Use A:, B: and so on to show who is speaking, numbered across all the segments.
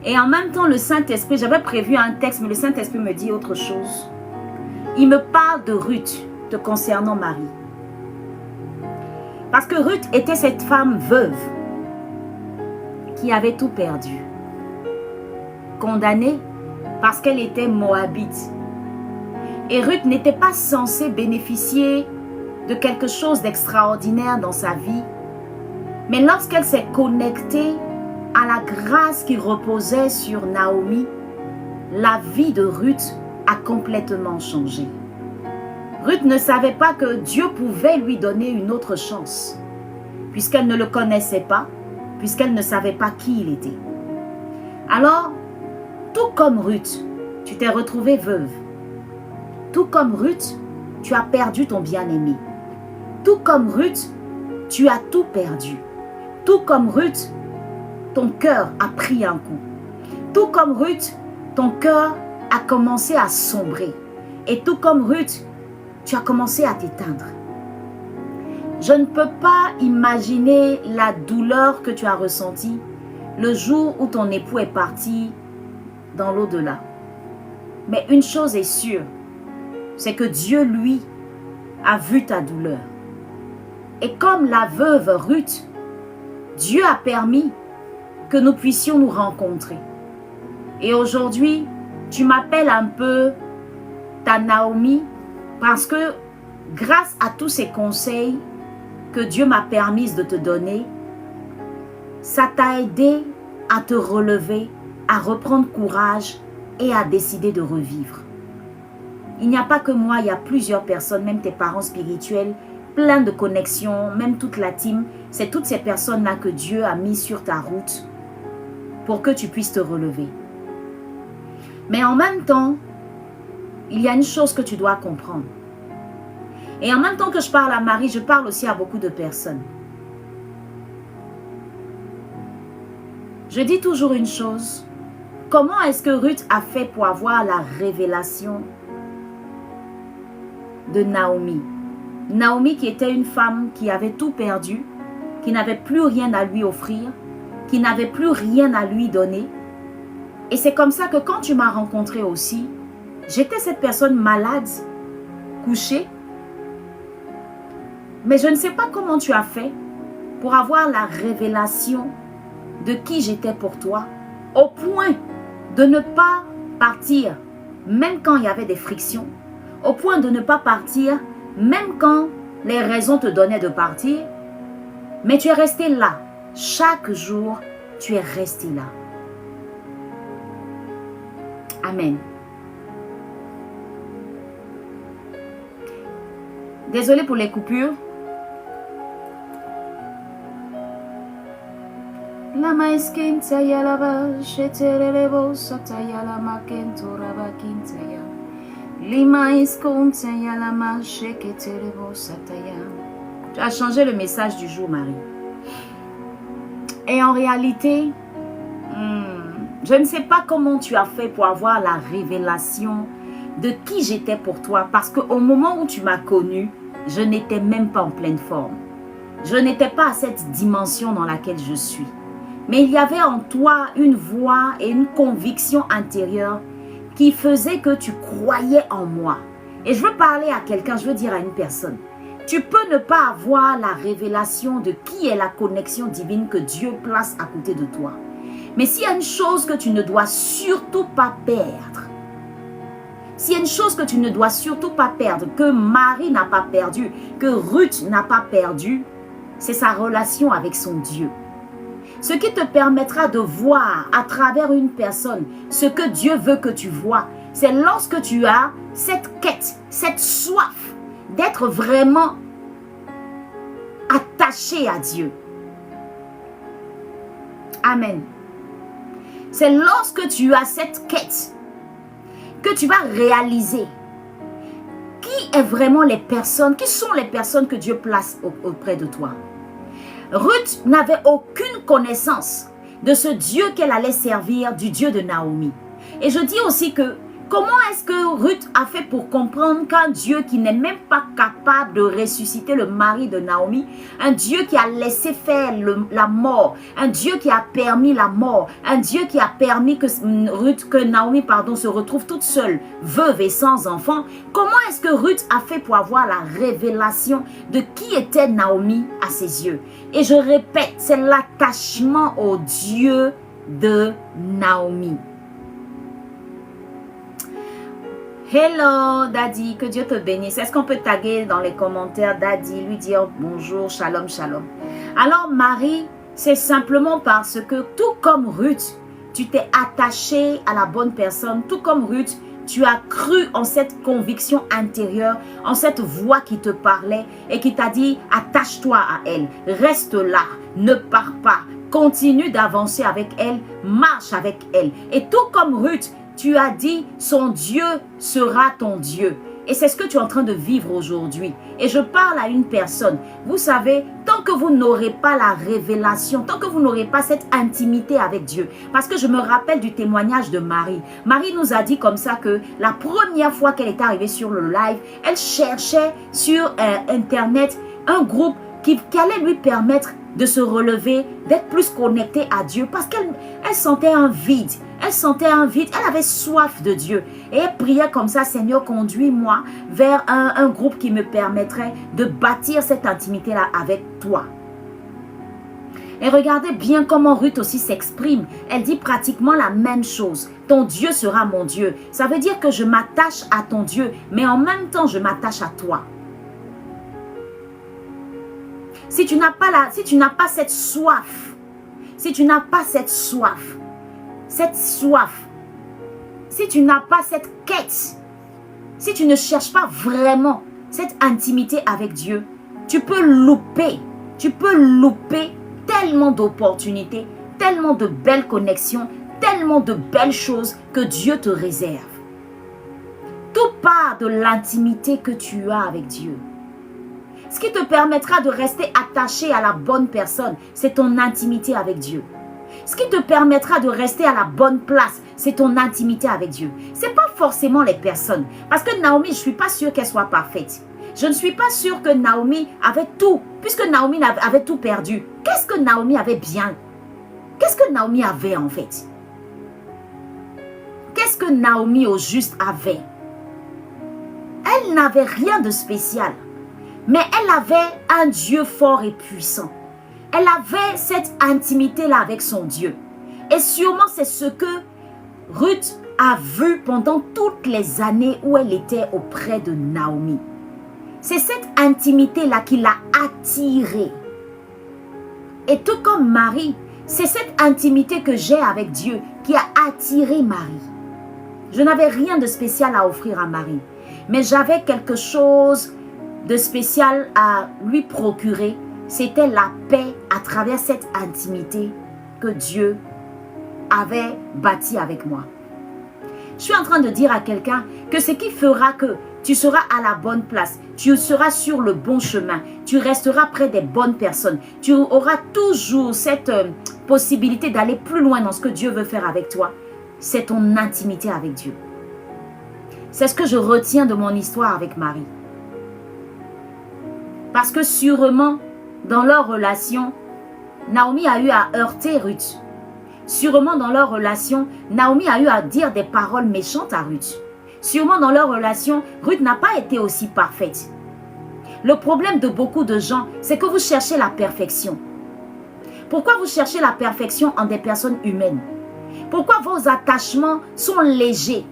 A: Et en même temps, le Saint-Esprit, j'avais prévu un texte, mais le Saint-Esprit me dit autre chose. Il me parle de Ruth, te concernant Marie. Parce que Ruth était cette femme veuve qui avait tout perdu. Condamnée parce qu'elle était moabite. Et Ruth n'était pas censée bénéficier de quelque chose d'extraordinaire dans sa vie. Mais lorsqu'elle s'est connectée à la grâce qui reposait sur Naomi, la vie de Ruth a complètement changé. Ruth ne savait pas que Dieu pouvait lui donner une autre chance, puisqu'elle ne le connaissait pas, puisqu'elle ne savait pas qui il était. Alors, tout comme Ruth, tu t'es retrouvée veuve. Tout comme Ruth, tu as perdu ton bien-aimé. Tout comme Ruth, tu as tout perdu. Tout comme Ruth, ton cœur a pris un coup. Tout comme Ruth, ton cœur a commencé à sombrer. Et tout comme Ruth, tu as commencé à t'éteindre. Je ne peux pas imaginer la douleur que tu as ressentie le jour où ton époux est parti dans l'au-delà. Mais une chose est sûre, c'est que Dieu, lui, a vu ta douleur. Et comme la veuve Ruth, Dieu a permis que nous puissions nous rencontrer. Et aujourd'hui, tu m'appelles un peu ta Naomi parce que grâce à tous ces conseils que Dieu m'a permis de te donner, ça t'a aidé à te relever, à reprendre courage et à décider de revivre. Il n'y a pas que moi, il y a plusieurs personnes, même tes parents spirituels, plein de connexions, même toute la team. C'est toutes ces personnes-là que Dieu a mis sur ta route pour que tu puisses te relever. Mais en même temps, il y a une chose que tu dois comprendre. Et en même temps que je parle à Marie, je parle aussi à beaucoup de personnes. Je dis toujours une chose. Comment est-ce que Ruth a fait pour avoir la révélation de Naomi? Naomi qui était une femme qui avait tout perdu, qui n'avait plus rien à lui offrir, qui n'avait plus rien à lui donner. Et c'est comme ça que quand tu m'as rencontré aussi, j'étais cette personne malade, couchée. Mais je ne sais pas comment tu as fait pour avoir la révélation de qui j'étais pour toi, au point de ne pas partir, même quand il y avait des frictions, au point de ne pas partir, même quand les raisons te donnaient de partir, mais tu es resté là. Chaque jour, tu es resté là. Amen. Désolée pour les coupures. La maesquinta ya la vache terelevo sataya la maquentora vaquintaya. Lima esconta ya la mache que terelevo sataya. Tu as changé le message du jour, Marie. Et en réalité, je ne sais pas comment tu as fait pour avoir la révélation de qui j'étais pour toi. Parce qu'au moment où tu m'as connue, je n'étais même pas en pleine forme. Je n'étais pas à cette dimension dans laquelle je suis. Mais il y avait en toi une voix et une conviction intérieure qui faisait que tu croyais en moi. Et je veux parler à quelqu'un, je veux dire à une personne. Tu peux ne pas avoir la révélation de qui est la connexion divine que Dieu place à côté de toi. Mais s'il y a une chose que tu ne dois surtout pas perdre, s'il y a une chose que tu ne dois surtout pas perdre, que Marie n'a pas perdu, que Ruth n'a pas perdu, c'est sa relation avec son Dieu. Ce qui te permettra de voir à travers une personne ce que Dieu veut que tu vois, c'est lorsque tu as cette quête, cette soif d'être vraiment attaché à Dieu. Amen. C'est lorsque tu as cette quête que tu vas réaliser qui est vraiment les personnes, qui sont les personnes que Dieu place auprès de toi. Ruth n'avait aucune connaissance de ce Dieu qu'elle allait servir, du Dieu de Naomi. Et je dis aussi que Comment est-ce que Ruth a fait pour comprendre qu'un Dieu qui n'est même pas capable de ressusciter le mari de Naomi, un Dieu qui a laissé faire la mort, un Dieu qui a permis la mort, un Dieu qui a permis que Naomi se retrouve toute seule, veuve et sans enfant, comment est-ce que Ruth a fait pour avoir la révélation de qui était Naomi à ses yeux? Et je répète, c'est l'attachement au Dieu de Naomi. Hello Daddy, que Dieu te bénisse. Est-ce qu'on peut taguer dans les commentaires Daddy, lui dire bonjour, shalom, shalom. Alors Marie, c'est simplement parce que tout comme Ruth, tu t'es attaché à la bonne personne, tout comme Ruth, tu as cru en cette conviction intérieure, en cette voix qui te parlait et qui t'a dit attache-toi à elle, reste là, ne pars pas, continue d'avancer avec elle, marche avec elle. Et tout comme Ruth, tu as dit, son Dieu sera ton Dieu. Et c'est ce que tu es en train de vivre aujourd'hui. Et je parle à une personne. Vous savez, tant que vous n'aurez pas la révélation, tant que vous n'aurez pas cette intimité avec Dieu. Parce que je me rappelle du témoignage de Marie. Marie nous a dit comme ça que la première fois qu'elle est arrivée sur le live, elle cherchait sur Internet un groupe qui allait lui permettre de se relever, d'être plus connectée à Dieu. Parce qu'elle sentait un vide. Elle sentait un vide, elle avait soif de Dieu. Et elle priait comme ça, Seigneur, conduis-moi vers un groupe qui me permettrait de bâtir cette intimité-là avec toi. Et regardez bien comment Ruth aussi s'exprime. Elle dit pratiquement la même chose. Ton Dieu sera mon Dieu. Ça veut dire que je m'attache à ton Dieu, mais en même temps, je m'attache à toi. Si tu n'as pas cette soif, si tu n'as pas cette soif, si tu n'as pas cette quête, si tu ne cherches pas vraiment cette intimité avec Dieu, tu peux louper tellement d'opportunités, tellement de belles connexions, tellement de belles choses que Dieu te réserve. Tout part de l'intimité que tu as avec Dieu. Ce qui te permettra de rester attaché à la bonne personne, c'est ton intimité avec Dieu. Ce qui te permettra de rester à la bonne place, c'est ton intimité avec Dieu. Ce n'est pas forcément les personnes. Parce que Naomi, je ne suis pas sûre qu'elle soit parfaite. Je ne suis pas sûre que Naomi avait tout. Puisque Naomi avait tout perdu. Qu'est-ce que Naomi avait bien? Qu'est-ce que Naomi avait en fait? Qu'est-ce que Naomi au juste avait? Elle n'avait rien de spécial. Mais elle avait un Dieu fort et puissant. Elle avait cette intimité-là avec son Dieu. Et sûrement, c'est ce que Ruth a vu pendant toutes les années où elle était auprès de Naomi. C'est cette intimité-là qui l'a attirée. Et tout comme Marie, c'est cette intimité que j'ai avec Dieu qui a attiré Marie. Je n'avais rien de spécial à offrir à Marie. Mais j'avais quelque chose de spécial à lui procurer. C'était la paix à travers cette intimité que Dieu avait bâtie avec moi. Je suis en train de dire à quelqu'un que ce qui fera que tu seras à la bonne place, tu seras sur le bon chemin, tu resteras près des bonnes personnes, tu auras toujours cette possibilité d'aller plus loin dans ce que Dieu veut faire avec toi, c'est ton intimité avec Dieu. C'est ce que je retiens de mon histoire avec Marie. Parce que sûrement, dans leur relation, Naomi a eu à heurter Ruth. Sûrement dans leur relation, Naomi a eu à dire des paroles méchantes à Ruth. Sûrement dans leur relation, Ruth n'a pas été aussi parfaite. Le problème de beaucoup de gens, c'est que vous cherchez la perfection. Pourquoi vous cherchez la perfection en des personnes humaines? Pourquoi vos attachements sont légers?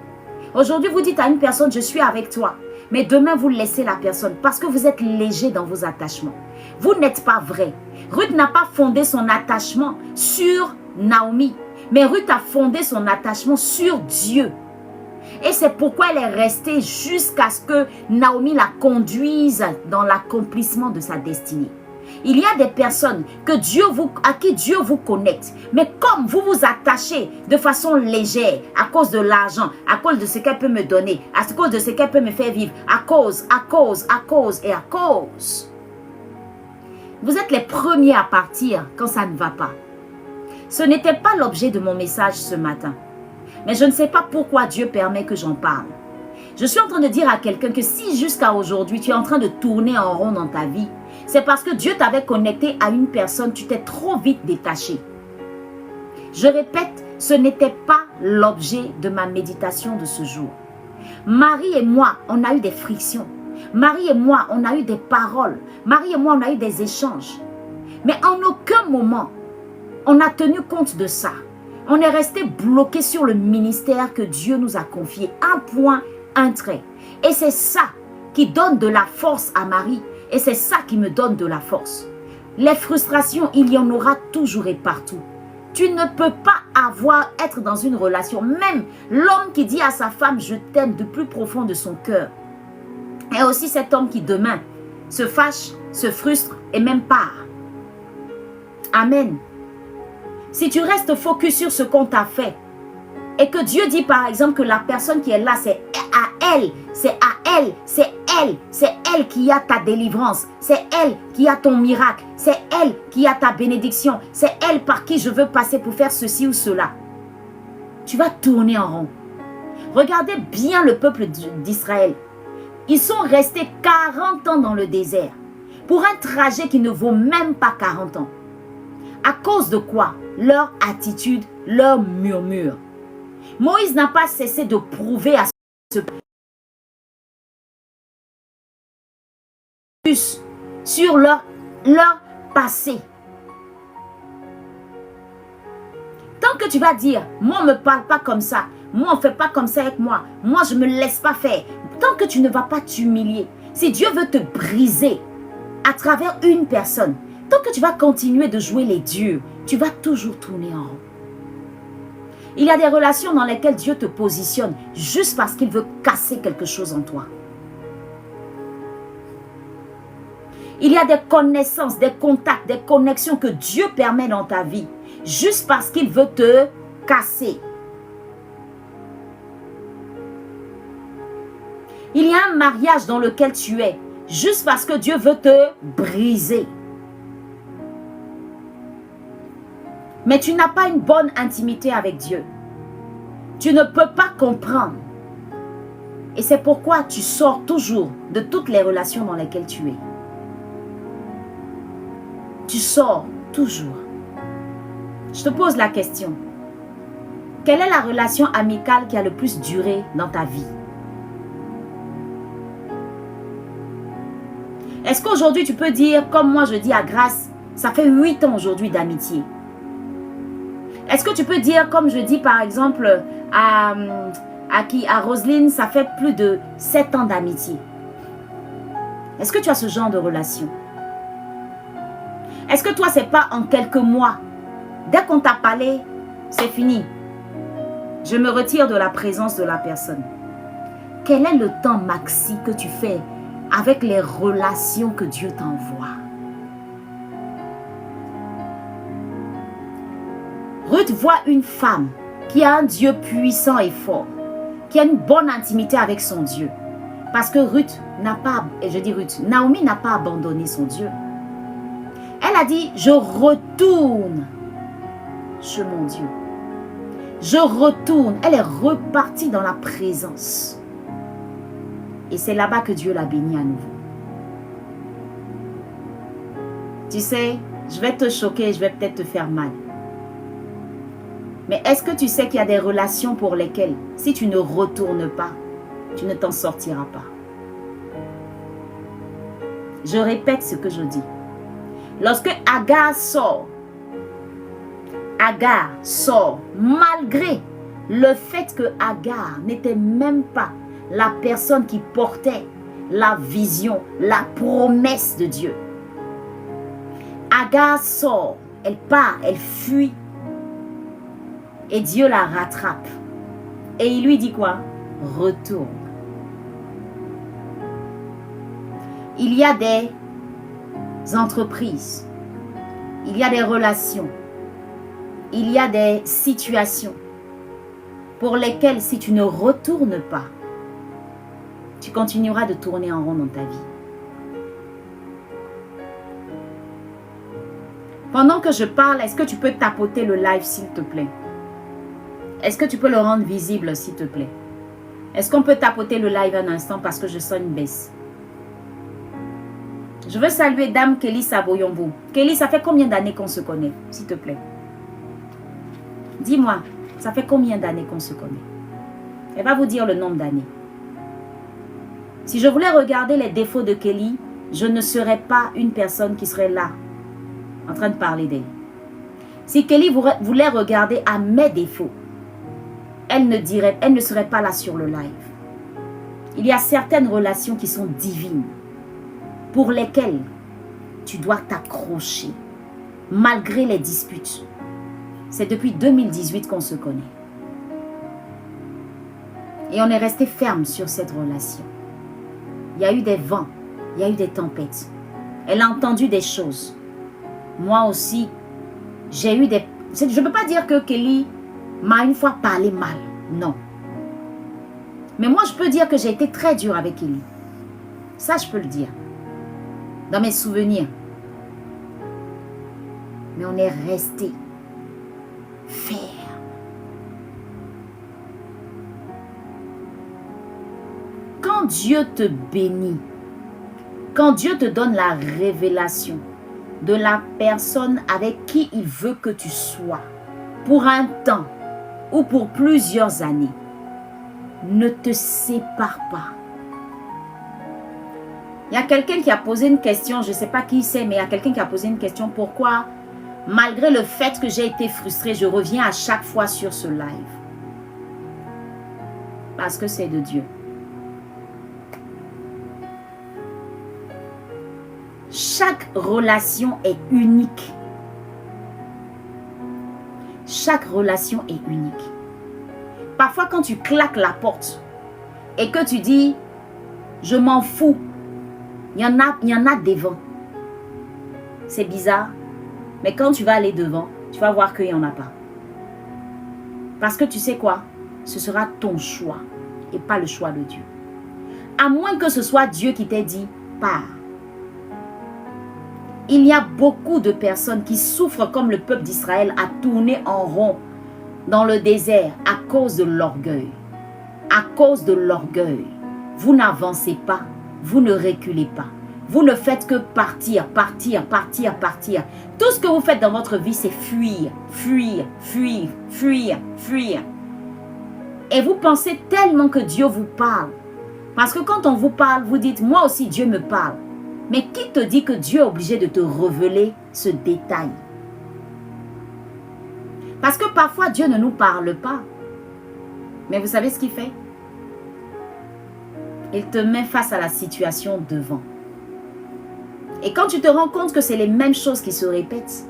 A: Aujourd'hui, vous dites à une personne, je suis avec toi. Mais demain, vous laissez la personne parce que vous êtes léger dans vos attachements. Vous n'êtes pas vrai. Ruth n'a pas fondé son attachement sur Naomi, mais Ruth a fondé son attachement sur Dieu. Et c'est pourquoi elle est restée jusqu'à ce que Naomi la conduise dans l'accomplissement de sa destinée. Il y a des personnes à qui Dieu vous connecte. Mais comme vous vous attachez de façon légère à cause de l'argent, à cause de ce qu'elle peut me donner, à cause de ce qu'elle peut me faire vivre, à cause. Vous êtes les premiers à partir quand ça ne va pas. Ce n'était pas l'objet de mon message ce matin. Mais je ne sais pas pourquoi Dieu permet que j'en parle. Je suis en train de dire à quelqu'un que si jusqu'à aujourd'hui, tu es en train de tourner en rond dans ta vie, c'est parce que Dieu t'avait connecté à une personne, tu t'es trop vite détaché. Je répète, ce n'était pas l'objet de ma méditation de ce jour. Marie et moi, on a eu des frictions. Marie et moi, on a eu des paroles. Marie et moi, on a eu des échanges. Mais en aucun moment, on a tenu compte de ça. On est resté bloqué sur le ministère que Dieu nous a confié. Un point, un trait. Et c'est ça qui donne de la force à Marie. Et c'est ça qui me donne de la force. Les frustrations, il y en aura toujours et partout. Tu ne peux pas être dans une relation. Même l'homme qui dit à sa femme, je t'aime du plus profond de son cœur. Et aussi cet homme qui demain se fâche, se frustre et même part. Amen. Si tu restes focus sur ce qu'on t'a fait et que Dieu dit par exemple que la personne qui est là, c'est à elle, c'est à elle, c'est elle qui a ta délivrance, c'est elle qui a ton miracle, c'est elle qui a ta bénédiction, c'est elle par qui je veux passer pour faire ceci ou cela. Tu vas tourner en rond. Regardez bien le peuple d'Israël. Ils sont restés 40 ans dans le désert pour un trajet qui ne vaut même pas 40 ans. À cause de quoi? Leur attitude, leur murmure. Moïse n'a pas cessé de prouver à ce peuple sur leur passé. Tant que tu vas dire, moi on ne me parle pas comme ça, moi on ne fait pas comme ça avec moi, moi je ne me laisse pas faire. Tant que tu ne vas pas t'humilier, si Dieu veut te briser à travers une personne, tant que tu vas continuer de jouer les durs, tu vas toujours tourner en rond. Il y a des relations dans lesquelles Dieu te positionne juste parce qu'il veut casser quelque chose en toi. Il y a des connaissances, des contacts, des connexions que Dieu permet dans ta vie juste parce qu'il veut te casser. Il y a un mariage dans lequel tu es juste parce que Dieu veut te briser. Mais tu n'as pas une bonne intimité avec Dieu. Tu ne peux pas comprendre. Et c'est pourquoi tu sors toujours de toutes les relations dans lesquelles tu es. Tu sors toujours. Je te pose la question. Quelle est la relation amicale qui a le plus duré dans ta vie? Est-ce qu'aujourd'hui tu peux dire, comme moi je dis à Grâce, ça fait 8 ans aujourd'hui d'amitié? Est-ce que tu peux dire, comme je dis par exemple à Roselyne, ça fait plus de 7 ans d'amitié? Est-ce que tu as ce genre de relation? Est-ce que toi, c'est pas en quelques mois? Dès qu'on t'a parlé, c'est fini. Je me retire de la présence de la personne. Quel est le temps maxi que tu fais avec les relations que Dieu t'envoie? Ruth voit une femme qui a un Dieu puissant et fort, qui a une bonne intimité avec son Dieu. Parce que Naomi n'a pas abandonné son Dieu. Elle a dit, je retourne chez mon Dieu. Je retourne. Elle est repartie dans la présence. Et c'est là-bas que Dieu l'a bénie à nouveau. Tu sais, je vais te choquer, je vais peut-être te faire mal. Mais est-ce que tu sais qu'il y a des relations pour lesquelles, si tu ne retournes pas, tu ne t'en sortiras pas? Je répète ce que je dis. Lorsque Agar sort malgré le fait que Agar n'était même pas la personne qui portait la vision, la promesse de Dieu. Agar sort, elle part, elle fuit. Et Dieu la rattrape. Et il lui dit quoi? Retourne. Il y a des entreprises, il y a des relations, il y a des situations pour lesquelles si tu ne retournes pas, tu continueras de tourner en rond dans ta vie. Pendant que je parle, est-ce que tu peux tapoter le live s'il te plaît? Est-ce que tu peux le rendre visible, s'il te plaît? Est-ce qu'on peut tapoter le live un instant parce que je sens une baisse? Je veux saluer Dame Kelly Saboyombo. Kelly, ça fait combien d'années qu'on se connaît, s'il te plaît? Dis-moi, ça fait combien d'années qu'on se connaît? Elle va vous dire le nombre d'années. Si je voulais regarder les défauts de Kelly, je ne serais pas une personne qui serait là, en train de parler d'elle. Si Kelly voulait regarder à mes défauts, elle ne serait pas là sur le live. Il y a certaines relations qui sont divines, pour lesquelles tu dois t'accrocher, malgré les disputes. C'est depuis 2018 qu'on se connaît. Et on est resté ferme sur cette relation. Il y a eu des vents, il y a eu des tempêtes. Elle a entendu des choses. Moi aussi, j'ai eu des... Je ne peux pas dire que Kelly m'a une fois parlé mal. Non. Mais moi, je peux dire que j'ai été très dure avec Kelly. Ça, je peux le dire. Dans mes souvenirs. Mais on est resté ferme. Quand Dieu te bénit, quand Dieu te donne la révélation de la personne avec qui il veut que tu sois, pour un temps ou pour plusieurs années, ne te sépare pas. Il y a quelqu'un qui a posé une question, je ne sais pas qui c'est, mais il y a quelqu'un qui a posé une question. Pourquoi, malgré le fait que j'ai été frustrée, je reviens à chaque fois sur ce live? Parce que c'est de Dieu. Chaque relation est unique. Chaque relation est unique. Parfois, quand tu claques la porte et que tu dis, je m'en fous, il y en a devant. C'est bizarre, mais quand tu vas aller devant, tu vas voir qu'il n'y en a pas. Parce que tu sais quoi? Ce sera ton choix et pas le choix de Dieu. À moins que ce soit Dieu qui t'ait dit, pars. Il y a beaucoup de personnes qui souffrent comme le peuple d'Israël à tourner en rond dans le désert à cause de l'orgueil. À cause de l'orgueil. Vous n'avancez pas, vous ne reculez pas. Vous ne faites que partir, partir, partir, partir. Tout ce que vous faites dans votre vie, c'est fuir, fuir, fuir, fuir, fuir. Et vous pensez tellement que Dieu vous parle. Parce que quand on vous parle, vous dites, moi aussi Dieu me parle. Mais qui te dit que Dieu est obligé de te révéler ce détail? Parce que parfois Dieu ne nous parle pas. Mais vous savez ce qu'il fait? Il te met face à la situation devant. Et quand tu te rends compte que c'est les mêmes choses qui se répètent,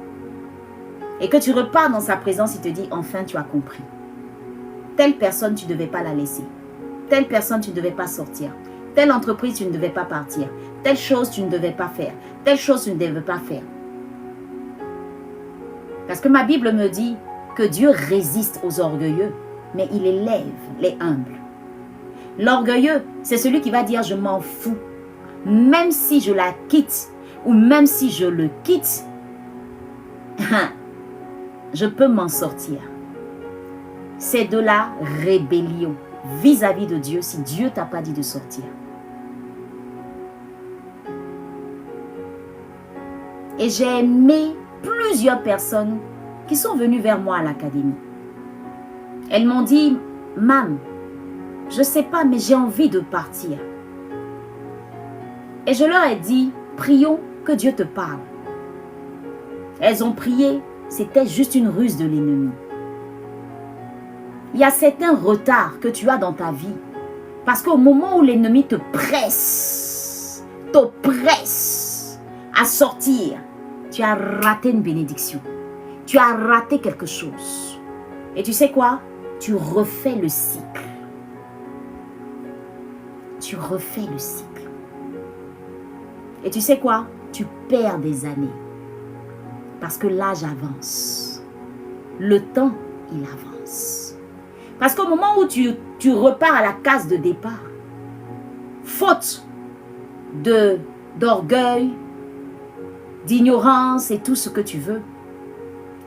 A: et que tu repars dans sa présence, il te dit, enfin tu as compris. Telle personne, tu ne devais pas la laisser. Telle personne, tu ne devais pas sortir. Telle entreprise, tu ne devais pas partir. Telle chose, tu ne devais pas faire. Telle chose, tu ne devais pas faire. Parce que ma Bible me dit que Dieu résiste aux orgueilleux, mais il élève les humbles. L'orgueilleux, c'est celui qui va dire, je m'en fous. Même si je la quitte, ou même si je le quitte, je peux m'en sortir. C'est de la rébellion vis-à-vis de Dieu si Dieu t'a pas dit de sortir. Et j'ai aimé plusieurs personnes qui sont venues vers moi à l'académie. Elles m'ont dit, Mam, je ne sais pas, mais j'ai envie de partir. Et je leur ai dit, prions que Dieu te parle. Elles ont prié, c'était juste une ruse de l'ennemi. Il y a certains retards que tu as dans ta vie. Parce qu'au moment où l'ennemi te presse à sortir, tu as raté une bénédiction. Tu as raté quelque chose. Et tu sais quoi? Tu refais le cycle. Tu refais le cycle. Et tu sais quoi? Tu perds des années. Parce que l'âge avance. Le temps, il avance. Parce qu'au moment où tu repars à la case de départ, faute d'orgueil, d'ignorance et tout ce que tu veux,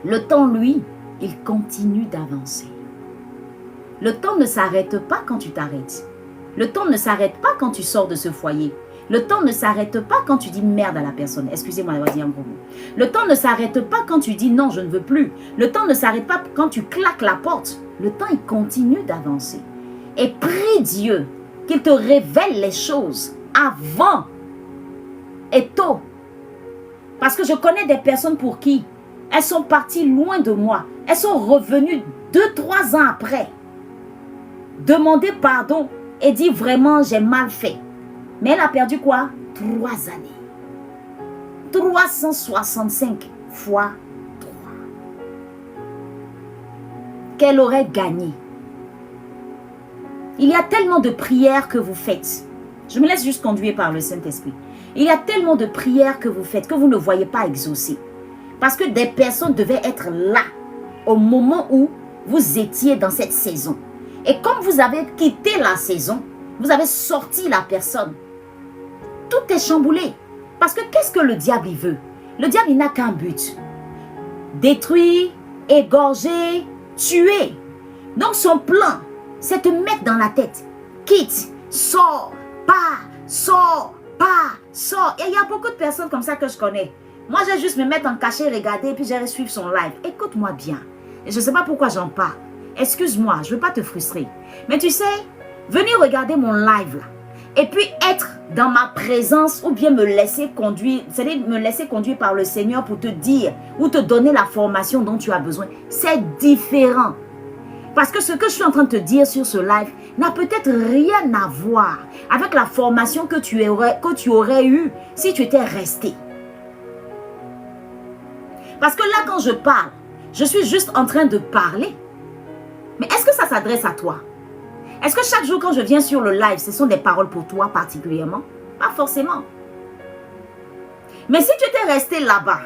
A: le temps, lui, il continue d'avancer. Le temps ne s'arrête pas quand tu t'arrêtes. Le temps ne s'arrête pas quand tu sors de ce foyer. Le temps ne s'arrête pas quand tu dis merde à la personne. Excusez-moi d'avoir dit un gros mot. Le temps ne s'arrête pas quand tu dis non, je ne veux plus. Le temps ne s'arrête pas quand tu claques la porte. Le temps, il continue d'avancer. Et prie Dieu qu'il te révèle les choses avant et tôt. Parce que je connais des personnes pour qui elles sont parties loin de moi. Elles sont revenues 2-3 ans après. Demander pardon et dire vraiment j'ai mal fait. Mais elle a perdu quoi? 3 années. 365 fois 3. Qu'elle aurait gagné. Il y a tellement de prières que vous faites. Je me laisse juste conduire par le Saint-Esprit. Il y a tellement de prières que vous faites que vous ne voyez pas exaucer. Parce que des personnes devaient être là au moment où vous étiez dans cette saison. Et comme vous avez quitté la saison, vous avez sorti la personne. Tout est chamboulé. Parce que qu'est-ce que le diable il veut? Le diable il n'a qu'un but. Détruire, égorger, tuer. Donc son plan, c'est te mettre dans la tête. Quitte, sors, pars, sors, pars, sors. Et il y a beaucoup de personnes comme ça que je connais. Moi, j'ai juste me mettre en cachet, regarder, et puis j'ai suivre son live. Écoute-moi bien. Et je ne sais pas pourquoi j'en parle. Excuse-moi, je ne veux pas te frustrer. Mais tu sais, venir regarder mon live là, et puis être dans ma présence ou bien me laisser conduire, c'est-à-dire me laisser conduire par le Seigneur pour te dire ou te donner la formation dont tu as besoin, c'est différent. Parce que ce que je suis en train de te dire sur ce live n'a peut-être rien à voir avec la formation que tu aurais eue si tu étais resté. Parce que là, quand je parle, je suis juste en train de parler. Mais est-ce que ça s'adresse à toi? Est-ce que chaque jour quand je viens sur le live, ce sont des paroles pour toi particulièrement? Pas forcément. Mais si tu étais resté là-bas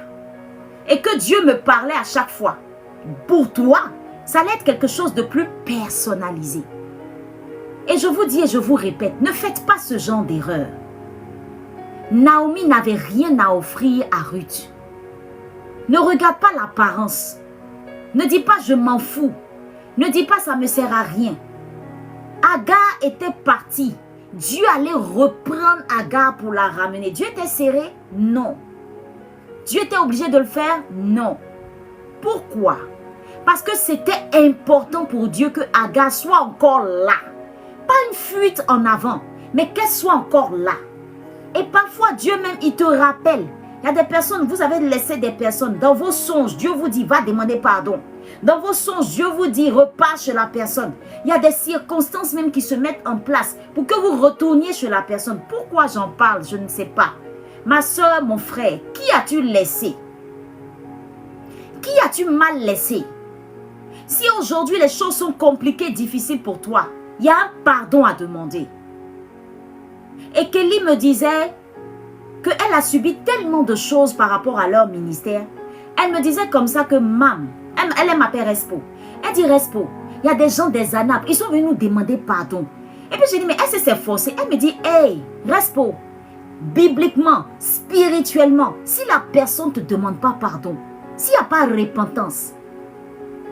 A: et que Dieu me parlait à chaque fois, pour toi, ça allait être quelque chose de plus personnalisé. Et je vous dis et je vous répète, ne faites pas ce genre d'erreur. Naomi n'avait rien à offrir à Ruth. Ne regarde pas l'apparence. Ne dis pas je m'en fous. Ne dis pas ça ne me sert à rien. Agar était partie. Dieu allait reprendre Agar pour la ramener. Dieu était serré? Non. Dieu était obligé de le faire? Non. Pourquoi? Parce que c'était important pour Dieu que Agar soit encore là. Pas une fuite en avant, mais qu'elle soit encore là. Et parfois, Dieu même, il te rappelle. Il y a des personnes, vous avez laissé des personnes. Dans vos songes, Dieu vous dit, va demander pardon. Dans vos songes, Dieu vous dit, repars chez la personne. Il y a des circonstances même qui se mettent en place pour que vous retourniez chez la personne. Pourquoi j'en parle? Je ne sais pas. Ma soeur, mon frère, qui as-tu laissé? Qui as-tu mal laissé? Si aujourd'hui les choses sont compliquées, difficiles pour toi, il y a un pardon à demander. Et Kelly me disait qu'elle a subi tellement de choses par rapport à leur ministère. Elle me disait comme ça que Mam, elle m'appelle Respo. Elle dit Respo, il y a des gens des ANAP, ils sont venus nous demander pardon. Et puis j'ai dit, mais est-ce que c'est forcé? Elle me dit, hey, Respo, bibliquement, spirituellement, si la personne ne te demande pas pardon, s'il n'y a pas de repentance,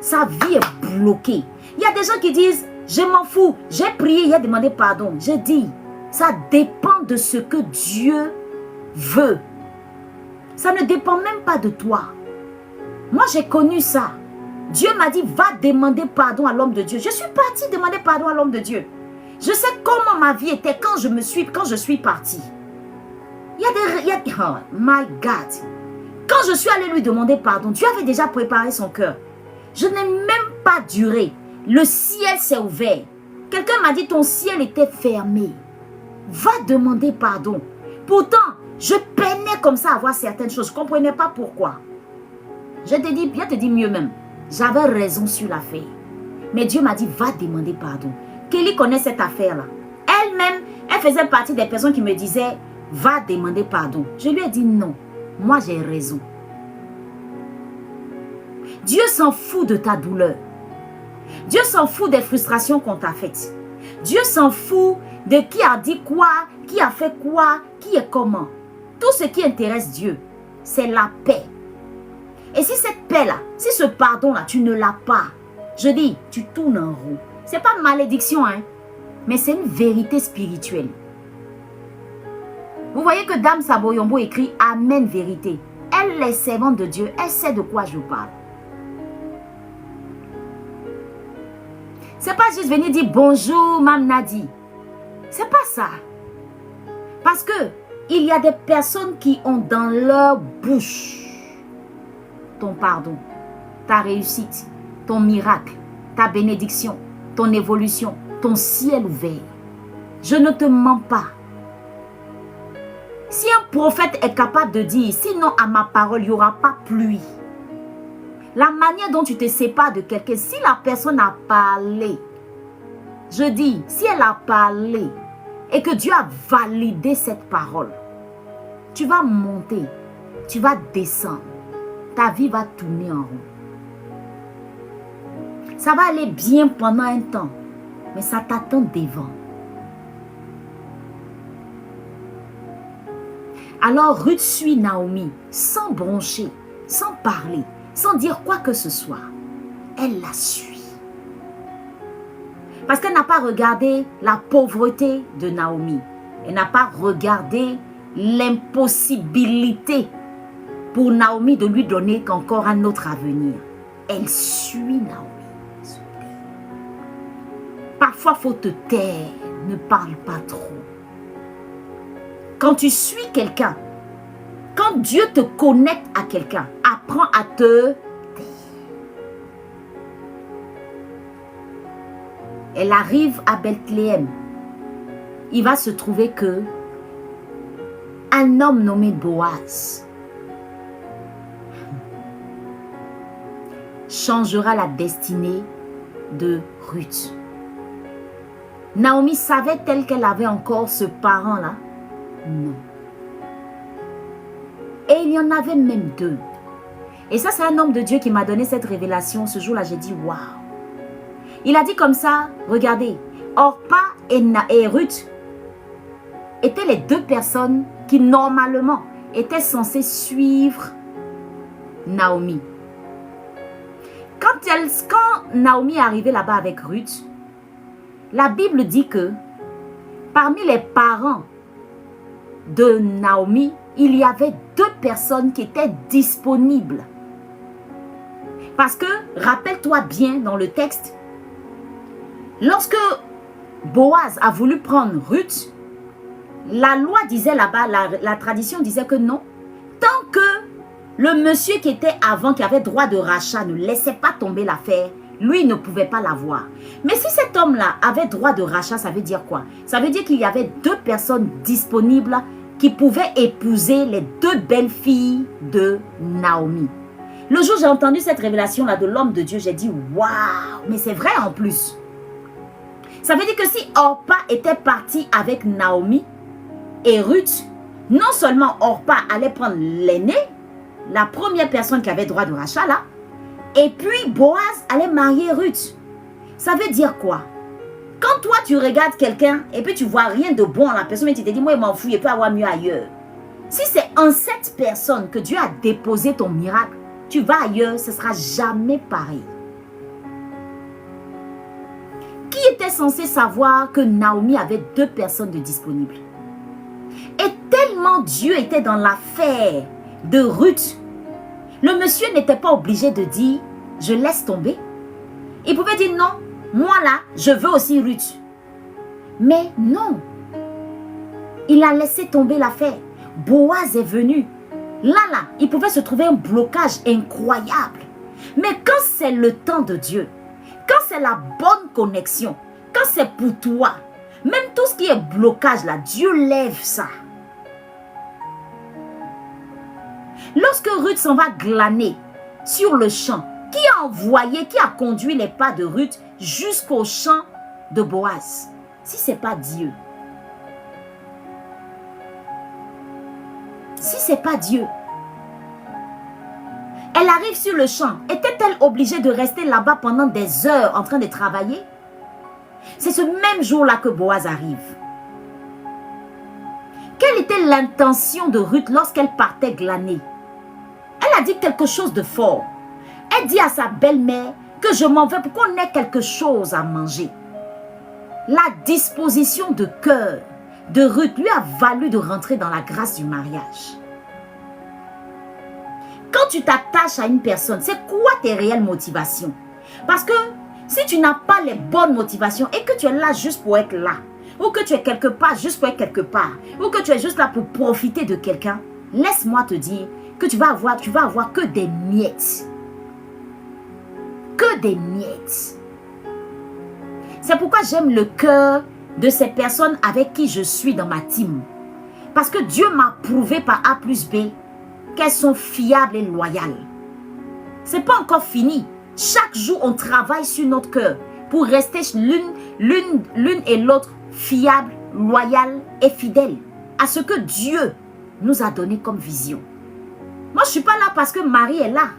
A: sa vie est bloquée. Il y a des gens qui disent, je m'en fous, j'ai prié, il a demandé pardon. Je dis, ça dépend de ce que Dieu veut. Ça ne dépend même pas de toi. Moi, j'ai connu ça. Dieu m'a dit, va demander pardon à l'homme de Dieu. Je suis partie demander pardon à l'homme de Dieu. Je sais comment ma vie était quand je suis partie. Oh my God. Quand je suis allée lui demander pardon, Dieu avait déjà préparé son cœur. Je n'ai même pas duré. Le ciel s'est ouvert. Quelqu'un m'a dit, ton ciel était fermé. Va demander pardon. Pourtant, je peinais comme ça à voir certaines choses. Je ne comprenais pas pourquoi. Je te dis mieux même. J'avais raison sur l'affaire. Mais Dieu m'a dit, va demander pardon. Kelly connaît cette affaire-là. Elle-même, elle faisait partie des personnes qui me disaient, va demander pardon. Je lui ai dit non. Moi, j'ai raison. Dieu s'en fout de ta douleur. Dieu s'en fout des frustrations qu'on t'a faites. Dieu s'en fout de qui a dit quoi, qui a fait quoi, qui est comment. Tout ce qui intéresse Dieu, c'est la paix. Et si cette paix-là, si ce pardon-là, tu ne l'as pas, je dis, tu tournes en rond. Ce n'est pas malédiction, hein, mais c'est une vérité spirituelle. Vous voyez que Dame Saboyombo écrit Amen vérité. Elle est servante de Dieu, elle sait de quoi je parle. C'est pas juste venir dire bonjour, Mme Nadi. C'est pas ça. Parce que il y a des personnes qui ont dans leur bouche ton pardon, ta réussite, ton miracle, ta bénédiction, ton évolution, ton ciel ouvert. Je ne te mens pas. Si un prophète est capable de dire, sinon à ma parole, il n'y aura pas pluie. La manière dont tu te sépares de quelqu'un, si la personne a parlé, je dis, si elle a parlé et que Dieu a validé cette parole, tu vas monter, tu vas descendre, ta vie va tourner en rond. Ça va aller bien pendant un temps, mais ça t'attend devant. Alors Ruth suit Naomi sans broncher, sans parler, sans dire quoi que ce soit. Elle la suit. Parce qu'elle n'a pas regardé la pauvreté de Naomi. Elle n'a pas regardé l'impossibilité pour Naomi de lui donner encore un autre avenir. Elle suit Naomi. Parfois, il faut te taire. Ne parle pas trop. Quand tu suis quelqu'un, quand Dieu te connecte à quelqu'un, apprends à te taire. Elle arrive à Bethléem. Il va se trouver que un homme nommé Boaz changera la destinée de Ruth. Naomi savait-elle qu'elle avait encore ce parent-là? Non. Et il y en avait même deux. Et ça, c'est un homme de Dieu qui m'a donné cette révélation. Ce jour-là, j'ai dit, waouh. Il a dit comme ça, regardez, Orpa et Ruth étaient les deux personnes qui, normalement, étaient censées suivre Naomi. Quand Naomi est arrivée là-bas avec Ruth, la Bible dit que parmi les parents de Naomi, il y avait deux personnes qui étaient disponibles. Parce que, rappelle-toi bien dans le texte, lorsque Boaz a voulu prendre Ruth, la loi disait là-bas, la tradition disait que non, tant que le monsieur qui était avant, qui avait droit de rachat, ne laissait pas tomber l'affaire, lui ne pouvait pas l'avoir. Mais si cet homme-là avait droit de rachat, ça veut dire quoi? Ça veut dire qu'il y avait deux personnes disponibles qui pouvaient épouser les deux belles filles de Naomi. Le jour où j'ai entendu cette révélation-là de l'homme de Dieu, j'ai dit waouh, mais c'est vrai en plus. Ça veut dire que si Orpa était parti avec Naomi et Ruth, non seulement Orpa allait prendre l'aîné, la première personne qui avait droit de rachat là, et puis Boaz allait marier Ruth. Ça veut dire quoi? Quand toi tu regardes quelqu'un et puis tu vois rien de bon en la personne, mais tu te dis moi je m'en fous, il peut avoir mieux ailleurs. Si c'est en cette personne que Dieu a déposé ton miracle, tu vas ailleurs, ce ne sera jamais pareil. Qui était censé savoir que Naomi avait deux personnes de disponibles? Et tellement Dieu était dans l'affaire de Ruth, le monsieur n'était pas obligé de dire « je laisse tomber ». Il pouvait dire « non, moi là, je veux aussi Ruth ». Mais non, il a laissé tomber l'affaire. Boaz est venu. Là, il pouvait se trouver un blocage incroyable. Mais quand c'est le temps de Dieu, quand c'est la bonne connexion, quand c'est pour toi, même tout ce qui est blocage là, Dieu lève ça. Lorsque Ruth s'en va glaner sur le champ, qui a envoyé, qui a conduit les pas de Ruth jusqu'au champ de Boaz? Si ce n'est pas Dieu. Si ce n'est pas Dieu. Elle arrive sur le champ. Était-elle obligée de rester là-bas pendant des heures en train de travailler? C'est ce même jour-là que Boaz arrive. Quelle était l'intention de Ruth lorsqu'elle partait glaner? Elle a dit quelque chose de fort. Elle dit à sa belle-mère que je m'en vais pour qu'on ait quelque chose à manger. La disposition de cœur de Ruth lui a valu de rentrer dans la grâce du mariage. Quand tu t'attaches à une personne, c'est quoi tes réelles motivations? Parce que si tu n'as pas les bonnes motivations et que tu es là juste pour être là, ou que tu es quelque part juste pour être quelque part, ou que tu es juste là pour profiter de quelqu'un, laisse-moi te dire que tu vas avoir que des miettes. Que des miettes. C'est pourquoi j'aime le cœur de ces personnes avec qui je suis dans ma team. Parce que Dieu m'a prouvé par A plus B qu'elles sont fiables et loyales. Ce n'est pas encore fini. Chaque jour, on travaille sur notre cœur pour rester l'une et l'autre fiables, loyales et fidèles à ce que Dieu nous a donné comme vision. Moi, je ne suis pas là parce que Marie est là.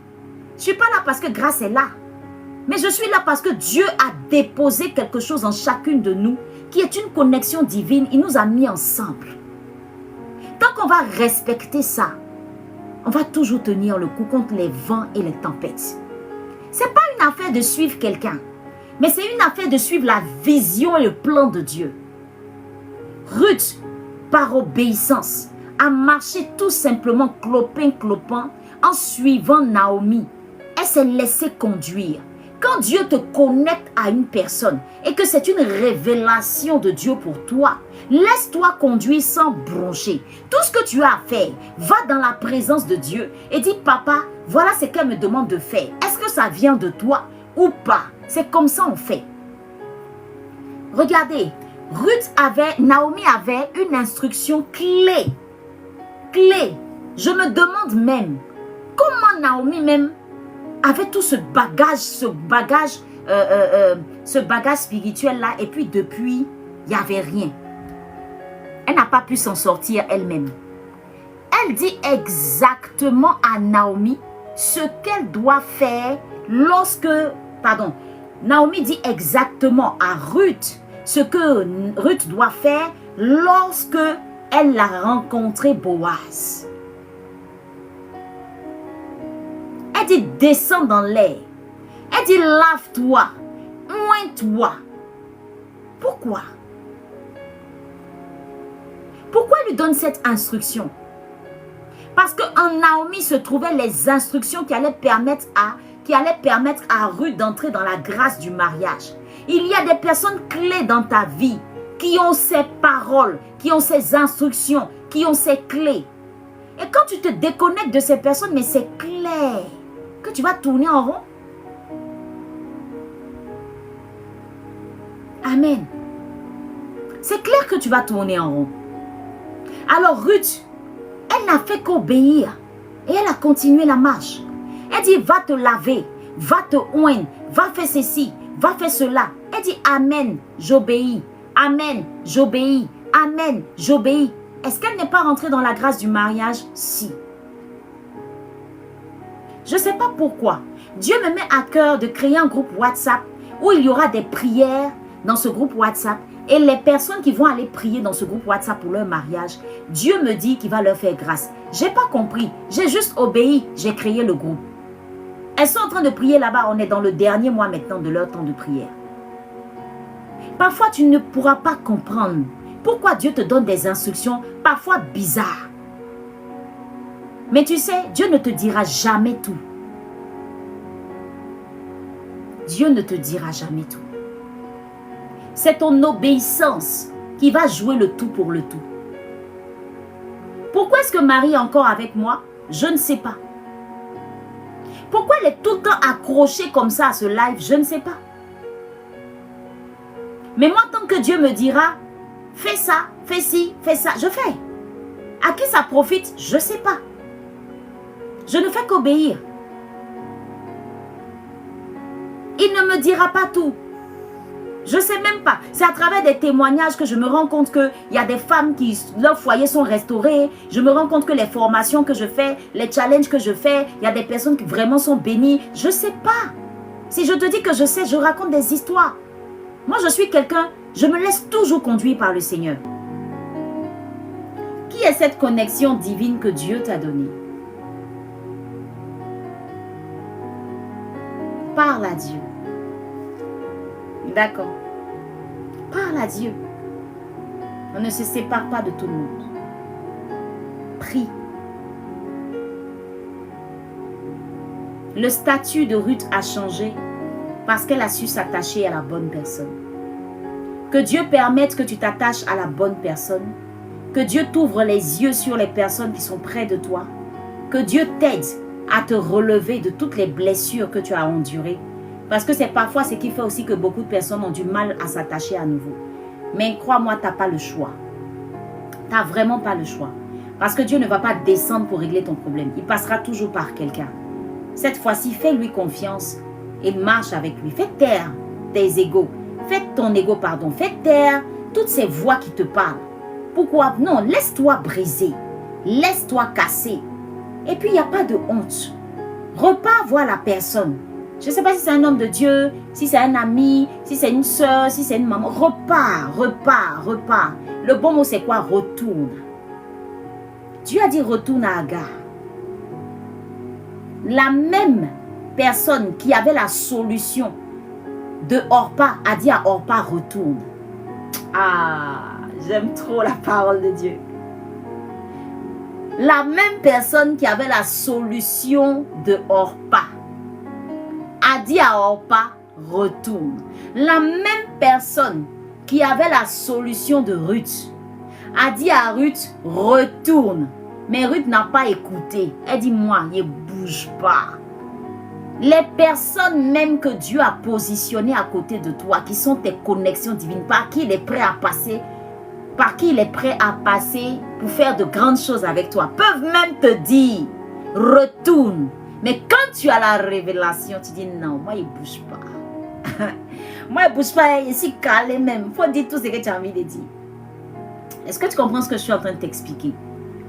A: Je ne suis pas là parce que Grâce est là. Mais je suis là parce que Dieu a déposé quelque chose en chacune de nous qui est une connexion divine. Il nous a mis ensemble. Tant qu'on va respecter ça, on va toujours tenir le coup contre les vents et les tempêtes. Ce n'est pas une affaire de suivre quelqu'un, mais c'est une affaire de suivre la vision et le plan de Dieu. Ruth, par obéissance, a marché tout simplement clopin-clopin en suivant Naomi. Elle s'est laissée conduire. Quand Dieu te connecte à une personne et que c'est une révélation de Dieu pour toi, laisse-toi conduire sans broncher. Tout ce que tu as à faire, va dans la présence de Dieu et dis, papa, voilà ce qu'elle me demande de faire. Est-ce que ça vient de toi ou pas? C'est comme ça on fait. Regardez, Naomi avait une instruction clé. Clé. Je me demande même, comment Naomi même avait tout ce bagage spirituel là, et puis depuis, il n'y avait rien. Elle n'a pas pu s'en sortir elle-même. Elle dit exactement à Naomi ce qu'elle doit faire Naomi dit exactement à Ruth ce que Ruth doit faire lorsque elle a rencontré Boaz. Elle dit descends dans l'air. Elle dit lave-toi, oins-toi. Pourquoi? Pourquoi elle lui donne cette instruction? Parce qu'en Naomi se trouvaient les instructions qui allaient permettre à Ruth d'entrer dans la grâce du mariage. Il y a des personnes clés dans ta vie qui ont ces paroles, qui ont ces instructions, qui ont ces clés. Et quand tu te déconnectes de ces personnes, mais c'est clair que tu vas tourner en rond. Amen. C'est clair que tu vas tourner en rond. Alors Ruth, elle n'a fait qu'obéir et elle a continué la marche. Elle dit, va te laver, va te oindre, va faire ceci, va faire cela. Elle dit, amen, j'obéis. Amen, j'obéis. Amen, j'obéis. Est-ce qu'elle n'est pas rentrée dans la grâce du mariage? Si. Je ne sais pas pourquoi. Dieu me met à cœur de créer un groupe WhatsApp où il y aura des prières dans ce groupe WhatsApp. Et les personnes qui vont aller prier dans ce groupe WhatsApp pour leur mariage, Dieu me dit qu'il va leur faire grâce. Je n'ai pas compris. J'ai juste obéi. J'ai créé le groupe. Elles sont en train de prier là-bas. On est dans le dernier mois maintenant de leur temps de prière. Parfois, tu ne pourras pas comprendre pourquoi Dieu te donne des instructions parfois bizarres. Mais tu sais, Dieu ne te dira jamais tout. Dieu ne te dira jamais tout. C'est ton obéissance qui va jouer le tout pour le tout. Pourquoi est-ce que Marie est encore avec moi? Je ne sais pas. Pourquoi elle est tout le temps accrochée comme ça à ce live? Je ne sais pas. Mais moi, tant que Dieu me dira, fais ça, fais ci, fais ça, je fais. À qui ça profite? Je ne sais pas. Je ne fais qu'obéir. Il ne me dira pas tout. Je ne sais même pas. C'est à travers des témoignages que je me rends compte qu'il y a des femmes qui, leurs foyers sont restaurés. Je me rends compte que les formations que je fais, les challenges que je fais, il y a des personnes qui vraiment sont bénies. Je ne sais pas. Si je te dis que je sais, je raconte des histoires. Moi, je suis quelqu'un, je me laisse toujours conduire par le Seigneur. Qui est cette connexion divine que Dieu t'a donnée? Parle à Dieu. D'accord. Parle à Dieu. On ne se sépare pas de tout le monde. Prie. Le statut de Ruth a changé parce qu'elle a su s'attacher à la bonne personne. Que Dieu permette que tu t'attaches à la bonne personne. Que Dieu t'ouvre les yeux sur les personnes qui sont près de toi. Que Dieu t'aide à te relever de toutes les blessures que tu as endurées. Parce que c'est parfois ce qui fait aussi que beaucoup de personnes ont du mal à s'attacher à nouveau. Mais crois-moi, tu n'as pas le choix. Tu n'as vraiment pas le choix. Parce que Dieu ne va pas descendre pour régler ton problème. Il passera toujours par quelqu'un. Cette fois-ci, fais-lui confiance et marche avec lui. Fais taire tes égos. Fais taire toutes ces voix qui te parlent. Pourquoi? Non, laisse-toi briser. Laisse-toi casser. Et puis, il n'y a pas de honte. Repars voir la personne. Je ne sais pas si c'est un homme de Dieu, si c'est un ami, si c'est une soeur, si c'est une maman. Repars. Le bon mot, c'est quoi? Retourne. Dieu a dit retourne à Agar. La même personne qui avait la solution de Orpa a dit à Orpa retourne. Ah, j'aime trop la parole de Dieu. La même personne qui avait la solution de Orpa a dit à Orpa retourne. La même personne qui avait la solution de Ruth a dit à Ruth retourne. Mais Ruth n'a pas écouté. Elle dit moi, ne bouge pas. Les personnes même que Dieu a positionnées à côté de toi, qui sont tes connexions divines, par qui il est prêt à passer pour faire de grandes choses avec toi, peuvent même te dire retourne. Mais quand tu as la révélation, tu dis non, moi il ne bouge pas. Moi il ne bouge pas, il est si calé même. Il faut dire tout ce que tu as envie de dire. Est-ce que tu comprends ce que je suis en train de t'expliquer?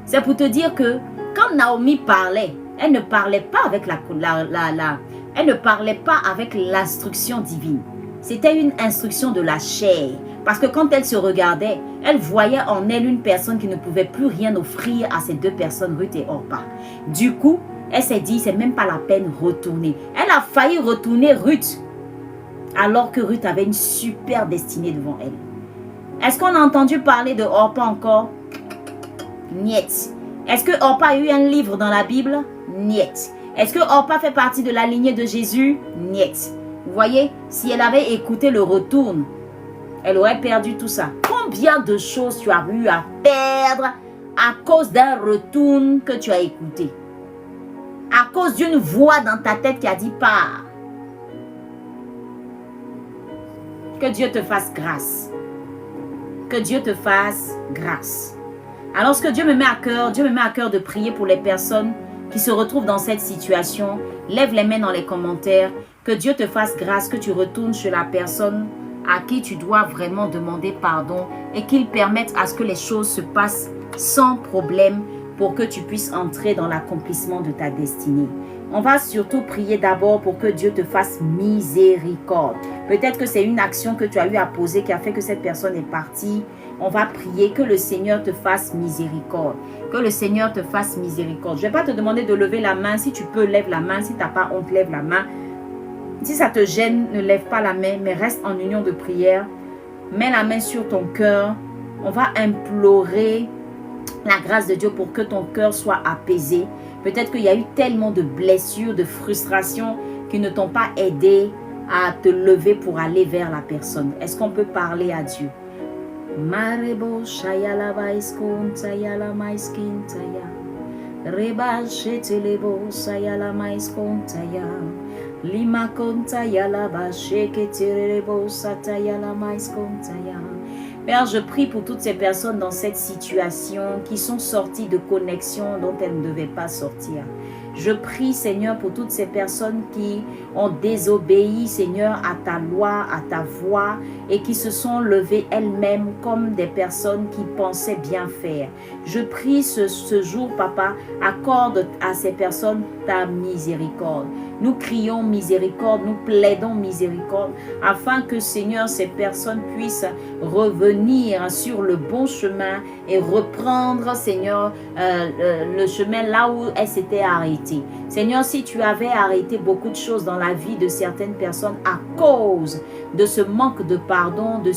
A: C'est pour te dire que quand Naomi parlait, elle ne parlait pas avec elle ne parlait pas avec l'instruction divine. C'était une instruction de la chair. Parce que quand elle se regardait, elle voyait en elle une personne qui ne pouvait plus rien offrir à ces deux personnes, Ruth et Orpa. Du coup, elle s'est dit, c'est même pas la peine de retourner. Elle a failli retourner Ruth, alors que Ruth avait une super destinée devant elle. Est-ce qu'on a entendu parler de Orpa encore? Niet. Est-ce que Orpa a eu un livre dans la Bible? Niet. Est-ce que Orpa fait partie de la lignée de Jésus? Niet. Vous voyez, si elle avait écouté le retourne, elle aurait perdu tout ça. Combien de choses tu as eu à perdre à cause d'un retourne que tu as écouté? À cause d'une voix dans ta tête qui a dit pars. Que Dieu te fasse grâce. Que Dieu te fasse grâce. Alors ce que Dieu me met à cœur de prier pour les personnes qui se retrouvent dans cette situation. Lève les mains dans les commentaires. Que Dieu te fasse grâce, que tu retournes chez la personne à qui tu dois vraiment demander pardon et qu'il permette à ce que les choses se passent sans problème pour que tu puisses entrer dans l'accomplissement de ta destinée. On va surtout prier d'abord pour que Dieu te fasse miséricorde. Peut-être que c'est une action que tu as eu à poser qui a fait que cette personne est partie. On va prier que le Seigneur te fasse miséricorde. Que le Seigneur te fasse miséricorde. Je ne vais pas te demander de lever la main. Si tu peux, lève la main. Si tu n'as pas honte, lève la main. Si ça te gêne, ne lève pas la main, mais reste en union de prière. Mets la main sur ton cœur. On va implorer la grâce de Dieu pour que ton cœur soit apaisé. Peut-être qu'il y a eu tellement de blessures, de frustrations qui ne t'ont pas aidé à te lever pour aller vers la personne. Est-ce qu'on peut parler à Dieu? Marebo shayala baiskuntaya maiskintaya. Reba shetelebo sayala maiskontaya. Lima kontaya la basheketelebo sataya la maiskontaya. Père, je prie pour toutes ces personnes dans cette situation qui sont sorties de connexions dont elles ne devaient pas sortir. Je prie, Seigneur, pour toutes ces personnes qui ont désobéi, Seigneur, à ta loi, à ta voix et qui se sont levées elles-mêmes comme des personnes qui pensaient bien faire. Je prie ce jour, Papa, accorde à ces personnes ta miséricorde. Nous crions miséricorde, nous plaidons miséricorde afin que, Seigneur, ces personnes puissent revenir sur le bon chemin et reprendre, Seigneur, le chemin là où elles s'étaient arrêtées. arrêté. Seigneur, si tu avais arrêté beaucoup de choses dans la vie de certaines personnes à cause de ce manque de pardon, de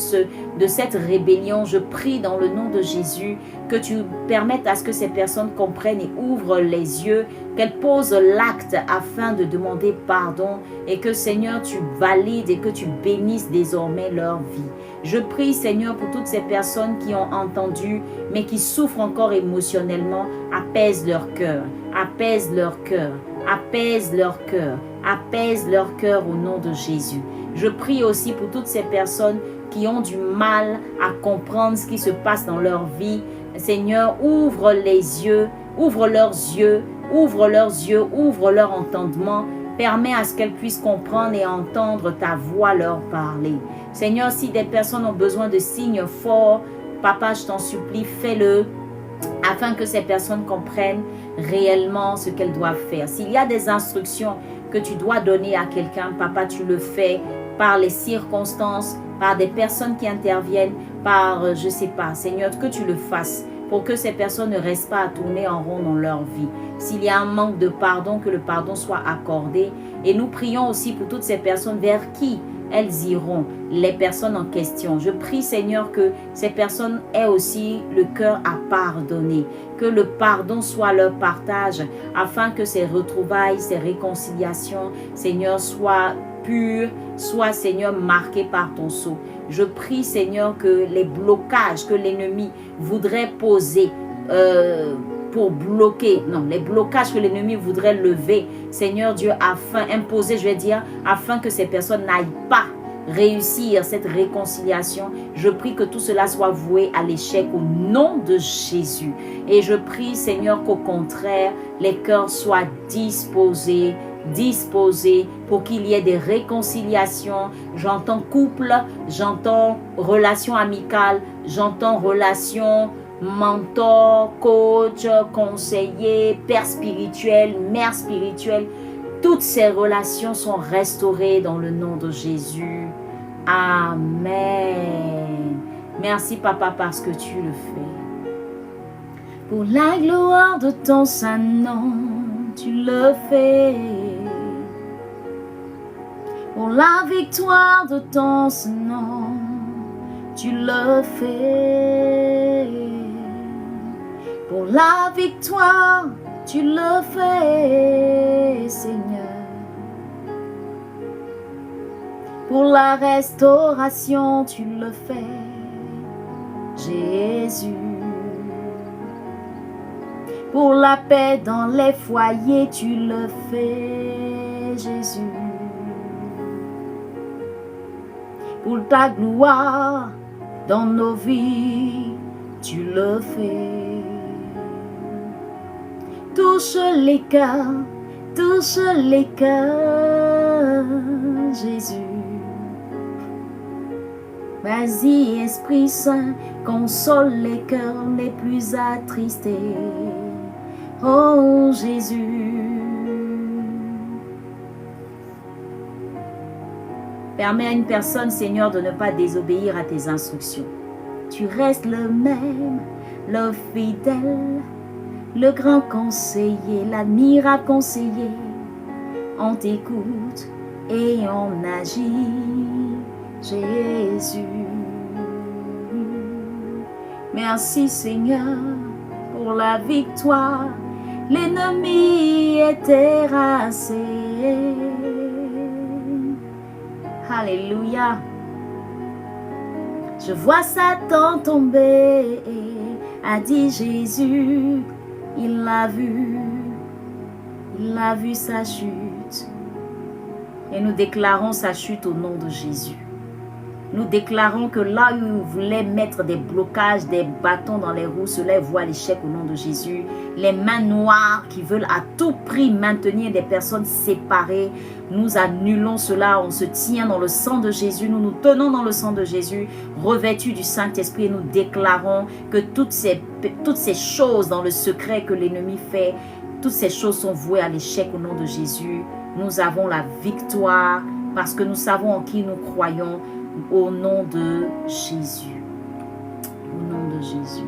A: cette rébellion, je prie dans le nom de Jésus que tu permettes à ce que ces personnes comprennent et ouvrent les yeux, qu'elles posent l'acte afin de demander pardon et que Seigneur, tu valides et que tu bénisses désormais leur vie. Je prie Seigneur pour toutes ces personnes qui ont entendu mais qui souffrent encore émotionnellement, apaise leur cœur, apaise leur cœur, apaise leur cœur, apaise leur cœur au nom de Jésus. Je prie aussi pour toutes ces personnes qui ont du mal à comprendre ce qui se passe dans leur vie. Seigneur, ouvre les yeux, ouvre leurs yeux, ouvre leurs yeux, ouvre leur entendement. Permets à ce qu'elles puissent comprendre et entendre ta voix leur parler. Seigneur, si des personnes ont besoin de signes forts, Papa, je t'en supplie, fais-le afin que ces personnes comprennent réellement ce qu'elles doivent faire. S'il y a des instructions que tu dois donner à quelqu'un, Papa, tu le fais par les circonstances, par des personnes qui interviennent, par, je ne sais pas, Seigneur, que tu le fasses pour que ces personnes ne restent pas à tourner en rond dans leur vie. S'il y a un manque de pardon, que le pardon soit accordé. Et nous prions aussi pour toutes ces personnes vers qui elles iront, les personnes en question. Je prie, Seigneur, que ces personnes aient aussi le cœur à pardonner, que le pardon soit leur partage, afin que ces retrouvailles, ces réconciliations, Seigneur, soient pures, soient, Seigneur, marquées par ton sceau. Je prie, Seigneur, que les blocages que l'ennemi voudrait poser pour bloquer, non, les blocages que l'ennemi voudrait lever, Seigneur Dieu, imposer, je vais dire, afin que ces personnes n'aillent pas réussir cette réconciliation, je prie que tout cela soit voué à l'échec au nom de Jésus. Et je prie, Seigneur, qu'au contraire, les cœurs soient disposés pour qu'il y ait des réconciliations. J'entends couple, j'entends relation amicale, j'entends relation mentor, coach, conseiller, père spirituel, mère spirituelle. Toutes ces relations sont restaurées dans le nom de Jésus. Amen. Merci Papa parce que tu le fais. Pour la gloire de ton saint nom, tu le fais. Pour la victoire de ton saint nom, tu le fais. Pour la victoire, tu le fais, Seigneur. Pour la restauration, tu le fais, Jésus. Pour la paix dans les foyers, tu le fais, Jésus. Pour ta gloire dans nos vies, tu le fais. Touche les cœurs, Jésus. Vas-y, Esprit Saint, console les cœurs les plus attristés. Oh Jésus. Permets à une personne, Seigneur, de ne pas désobéir à tes instructions. Tu restes le même, le fidèle, le grand conseiller, l'admirable conseiller. On t'écoute et on agit, Jésus. Merci Seigneur pour la victoire. L'ennemi est terrassé. Alléluia. Je vois Satan tomber, a dit Jésus. Il l'a vu sa chute. Et nous déclarons sa chute au nom de Jésus. Nous déclarons que là où il voulait mettre des blocages, des bâtons dans les roues, cela voit l'échec au nom de Jésus. Les mains noires qui veulent à tout prix maintenir des personnes séparées, nous annulons cela, on se tient dans le sang de Jésus, nous nous tenons dans le sang de Jésus, revêtus du Saint-Esprit, et nous déclarons que toutes ces choses dans le secret que l'ennemi fait, toutes ces choses sont vouées à l'échec au nom de Jésus. Nous avons la victoire parce que nous savons en qui nous croyons. Au nom de Jésus. Au nom de Jésus.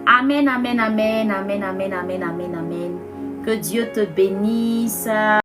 A: Amen, amen, amen, amen, amen, amen, amen, amen. Que Dieu te bénisse.